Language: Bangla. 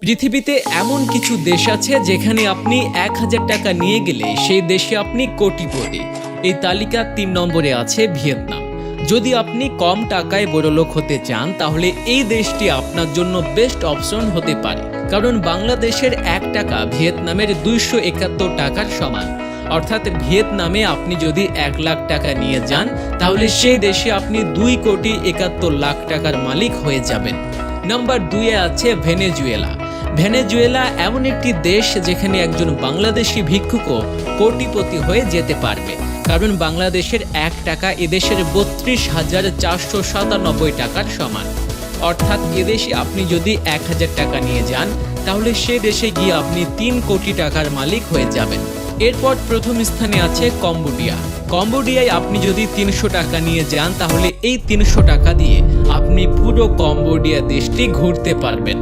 পৃথিবীতে এমন কিছু দেশ আছে যেখানে আপনি ১,০০০ টাকা নিয়ে গেলে সেই দেশে আপনি কোটিপতি। এই তালিকার ৩ নম্বরে আছে ভিয়েতনাম। যদি আপনি কম টাকায় বড়লোক হতে চান তাহলে এই দেশটি আপনার জন্য বেস্ট অপশন হতে পারে, কারণ বাংলাদেশের ১ টাকা ভিয়েতনামের ২৭১ টাকার সমান। অর্থাৎ ভিয়েতনামে আপনি যদি ১,০০,০০০ টাকা নিয়ে যান তাহলে সেই দেশে আপনি ২,৭১,০০,০০০ টাকার মালিক হয়ে যাবেন। নাম্বার ২-এ আছে ভেনেজুয়েলা। ভেনেজুয়েলা এমন একটি দেশ যেখানে একজন বাংলাদেশি ভিক্ষুকও কোটিপতি হয়ে যেতে পারবে, কারণ বাংলাদেশের ১ টাকা এদেশের ৩২,৪৯৭ টাকার সমান। অর্থাৎ এদেশে আপনি যদি ১,০০০ টাকা নিয়ে যান তাহলে সে দেশে গিয়ে আপনি ৩ কোটি টাকার মালিক হয়ে যাবেন। এরপর প্রথম স্থানে আছে কম্বোডিয়া। কম্বোডিয়ায় আপনি যদি ৩০০ টাকা নিয়ে যান তাহলে এই ৩০০ টাকা দিয়ে আপনি পুরো কম্বোডিয়া দেশটি ঘুরতে পারবেন।